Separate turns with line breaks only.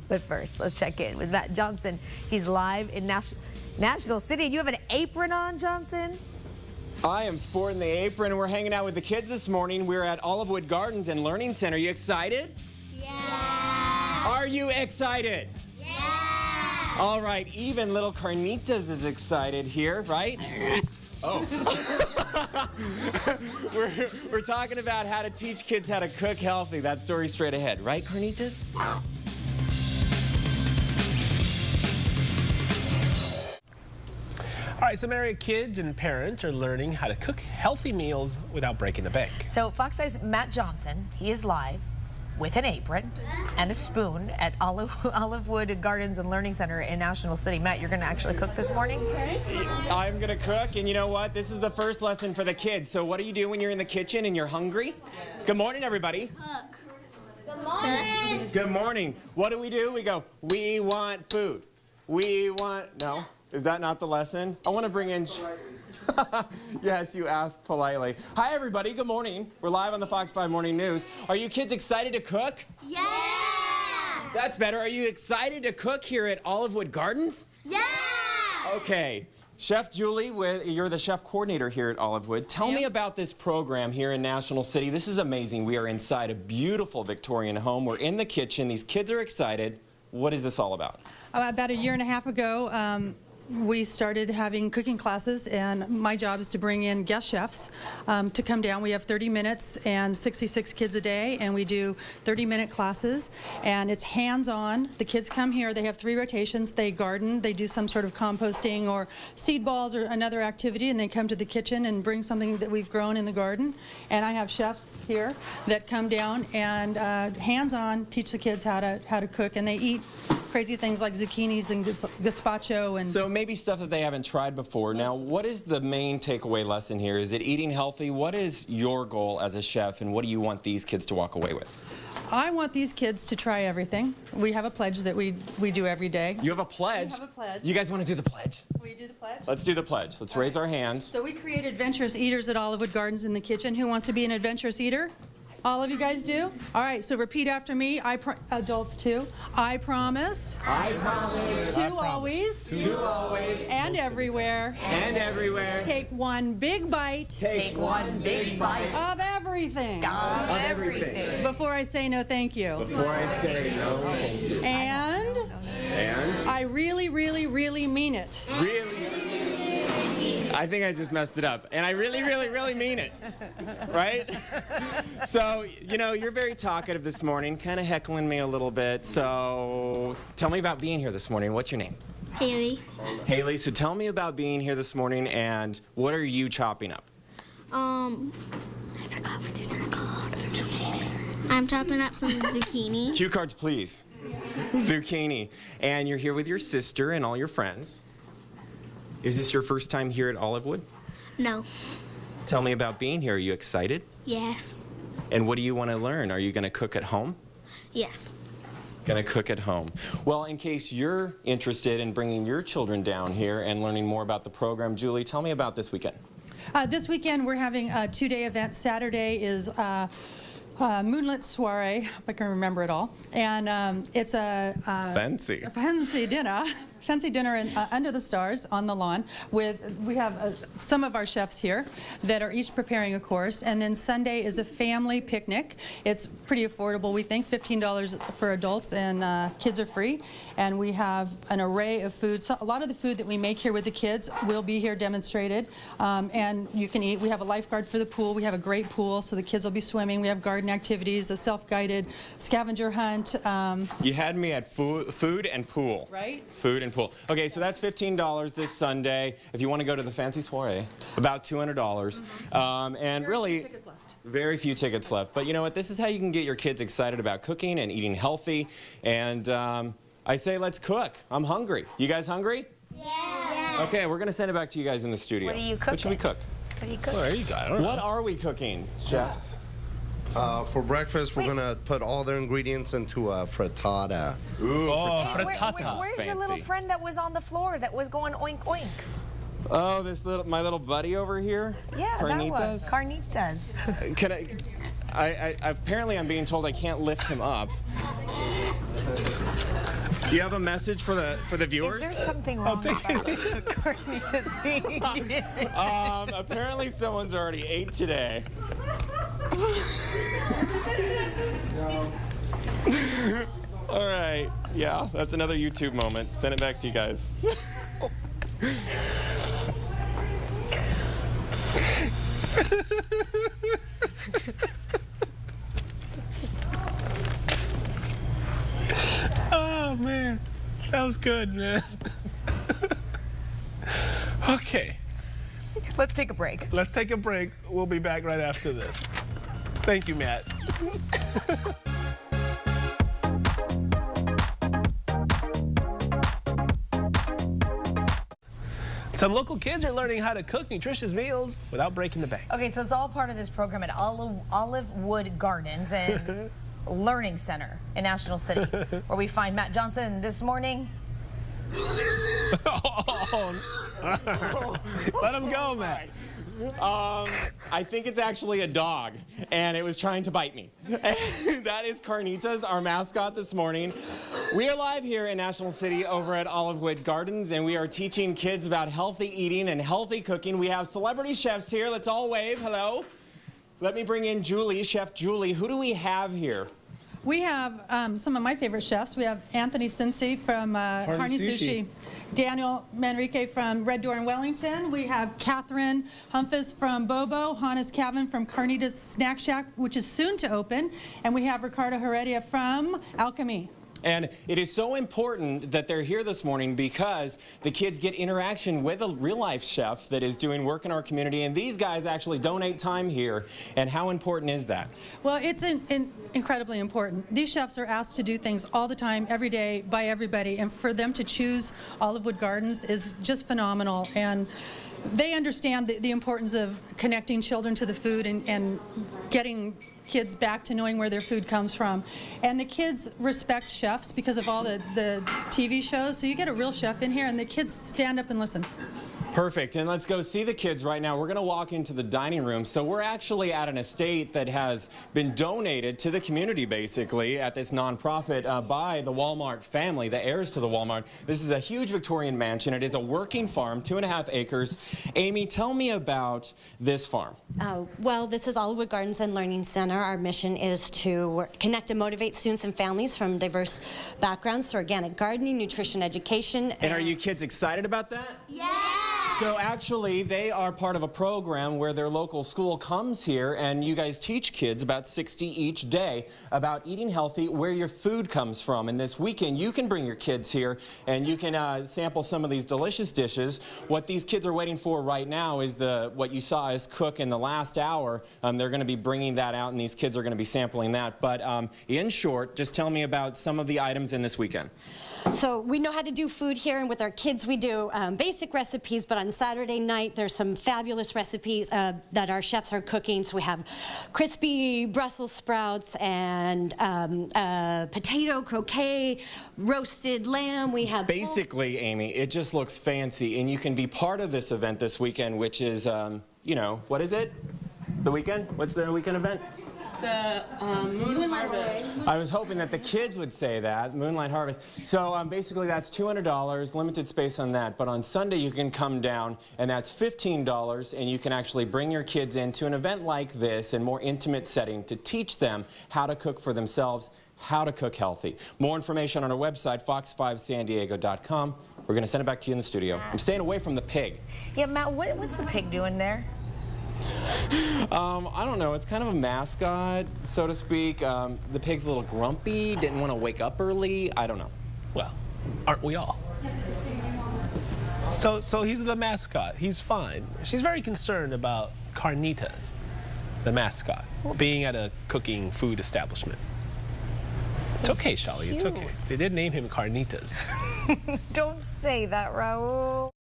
But first, let's check in with Matt Johnson. He's live in National City. You have an apron on, Johnson?
I am sporting the apron, and we're hanging out with the kids this morning. We're at Olivewood Gardens and Learning Center. You excited?
Yeah.
Are you excited?
Yeah.
All right, even little Carnitas is excited here, right? Oh. we're talking about how to teach kids how to cook healthy. That story straight ahead, right, Carnitas?
All right, some area kids and parents are learning how to cook healthy meals without breaking the bank.
So Fox Eye's Matt Johnson, he is live with an apron and a spoon at Olivewood Gardens and Learning Center in National City. Matt, you're going to actually cook this morning?
I'm going to cook, and you know what? This is the first lesson for the kids. So what do you do when you're in the kitchen and you're hungry? Good morning, everybody.
Cook. Good morning.
Good morning. What do? We go, we want food. We want, no? Is that not the lesson? I want to bring in, yes, you ask politely. Hi, everybody. Good morning. We're live on the Fox 5 Morning News. Are you kids excited to cook?
Yeah.
That's better. Are you excited to cook here at Olivewood Gardens?
Yeah.
Okay. Chef Julie, you're the chef coordinator here at Olivewood. Tell me about this program here in National City. This is amazing. We are inside a beautiful Victorian home. We're in the kitchen. These kids are excited. What is this all about?
About a year and a half ago, we started having cooking classes, and my job is to bring in guest chefs to come down. We have 30 minutes and 66 kids a day, and we do 30-minute classes, and it's hands-on. The kids come here, they have 3 rotations, they garden, they do some sort of composting or seed balls or another activity, and they come to the kitchen and bring something that we've grown in the garden. And I have chefs here that come down and hands-on teach the kids how to cook, and they eat crazy things like zucchinis and gazpacho. And
so maybe stuff that they haven't tried before. Now, what is the main takeaway lesson here? Is it eating healthy? What is your goal as a chef, and what do you want these kids to walk away with?
I want these kids to try everything. We have a pledge that we do every day.
You have a pledge?
We have a pledge.
You guys want to do the pledge?
Will you do the pledge?
Let's do the pledge. Let's raise our hands.
So we create adventurous eaters at Olivewood Gardens in the kitchen. Who wants to be an adventurous eater? All of you guys do? All right, so repeat after me. Adults too. I promise.
I promise.
To always.
To always.
And everywhere.
And everywhere.
Take one big bite.
Take one big bite.
Of everything.
Of everything.
Before I say no thank you.
Before I say no thank you.
And I really, really, really mean it.
Really? I think I just messed it up. And I really, really, really mean it. Right? So, you know, you're very talkative this morning, kind of heckling me a little bit. So tell me about being here this morning. What's your name?
Haley.
Haley, so tell me about being here this morning, and what are you chopping up?
I forgot what these are called. Zucchini. I'm chopping up some zucchini.
Cue cards, please. Zucchini. And you're here with your sister and all your friends. Is this your first time here at Olivewood?
No.
Tell me about being here. Are you excited?
Yes.
And what do you want to learn? Are you going to cook at home?
Yes.
Going to cook at home. Well, in case you're interested in bringing your children down here and learning more about the program, Julie, tell me about this weekend.
This weekend we're having a 2-day event. Saturday is Moonlit Soiree, if I can remember it all. And it's a fancy dinner. Fancy dinner under the stars on the lawn. We have some of our chefs here that are each preparing a course, and then Sunday is a family picnic. It's pretty affordable, we think, $15 for adults, and kids are free. And we have an array of food. So a lot of the food that we make here with the kids will be here demonstrated, and you can eat. We have a lifeguard for the pool. We have a great pool, so the kids will be swimming. We have garden activities, a self-guided scavenger hunt.
You had me at food and pool.
Right?
Food and pool. Okay, so that's $15 this Sunday. If you want to go to the fancy soiree, about $200. And really, very few tickets left. But you know what? This is how you can get your kids excited about cooking and eating healthy. And I say let's cook. I'm hungry. You guys hungry?
Yeah.
Okay, we're going to send it back to you guys in the studio.
What are you cooking?
What should we cook?
What are you cooking?
Well, there you go. I don't know.
What are we cooking, chefs?
For breakfast, we're going to put all their ingredients into a frittata.
Ooh,
frittata.
Where's your little friend that was on the floor that was going oink oink?
Oh, my little buddy over here?
Yeah,
Carnitas?
that was. Carnitas.
Can I apparently I'm being told I can't lift him up. Do you have a message for the viewers?
Is there something wrong about carnitas being
Apparently someone's already ate today. All right. Yeah, that's another YouTube moment. Send it back to you guys.
Oh, man. That was good, man. Okay.
Let's take a break.
Let's take a break. We'll be back right after this. Thank you, Matt. Some local kids are learning how to cook nutritious meals without breaking the bank.
Okay, so it's all part of this program at Olivewood Gardens and Learning Center in National City, where we find Matt Johnson this morning.
Let him go, Matt.
I think it's actually a dog, and it was trying to bite me. That is Carnitas, our mascot this morning. We are live here in National City over at Olivewood Gardens, and we are teaching kids about healthy eating and healthy cooking. We have celebrity chefs here. Let's all wave. Hello. Let me bring in Julie, Chef Julie. Who do we have here?
We have some of my favorite chefs. We have Anthony Cincy from Harney Sushi. Daniel Manrique from Red Door in Wellington. We have Catherine Humphus from Bobo, Hannes Cavan from Carnitas Snack Shack, which is soon to open, and we have Ricardo Heredia from Alchemy.
And it is so important that they're here this morning because the kids get interaction with a real-life chef that is doing work in our community, and these guys actually donate time here. And how important is that?
Well, it's incredibly important. These chefs are asked to do things all the time, every day, by everybody, and for them to choose Olivewood Gardens is just phenomenal. And they understand the importance of connecting children to the food and getting kids back to knowing where their food comes from. And the kids respect chefs because of all the TV shows. So you get a real chef in here and the kids stand up and listen.
Perfect. And let's go see the kids right now. We're going to walk into the dining room. So we're actually at an estate that has been donated to the community, basically, at this nonprofit by the Walmart family, the heirs to the Walmart. This is a huge Victorian mansion. It is a working farm, 2.5 acres. Amy, tell me about this farm.
Well, this is Olivewood Gardens and Learning Center. Our mission is to connect and motivate students and families from diverse backgrounds to organic gardening, nutrition, education.
And are you kids excited about that?
Yeah!
So actually, they are part of a program where their local school comes here and you guys teach kids, about 60 each day, about eating healthy, where your food comes from. And this weekend, you can bring your kids here and you can sample some of these delicious dishes. What these kids are waiting for right now is what you saw us cook in the last hour. They're going to be bringing that out and these kids are going to be sampling that. But in short, just tell me about some of the items in this weekend.
So we know how to do food here, and with our kids we do basic recipes, but on Saturday night there's some fabulous recipes that our chefs are cooking. So we have crispy Brussels sprouts and potato croquet, roasted lamb. We have
basically, Amy, it just looks fancy, and you can be part of this event this weekend, which is, you know, what is it? The weekend? What's the weekend event?
The Moonlight Harvest.
I was hoping that the kids would say that, Moonlight Harvest. So basically that's $200, limited space on that. But on Sunday you can come down and that's $15 and you can actually bring your kids into an event like this in more intimate setting to teach them how to cook for themselves, how to cook healthy. More information on our website, fox5sandiego.com. We're going to send it back to you in the studio. I'm staying away from the pig.
Yeah, Matt, what's the pig doing there?
I don't know. It's kind of a mascot, so to speak. The pig's a little grumpy, didn't want to wake up early. I don't know.
Well, aren't we all? So he's the mascot. He's fine. She's very concerned about Carnitas, the mascot, being at a cooking food establishment. It's okay, Shali. It's okay. They did name him Carnitas.
Don't say that, Raul.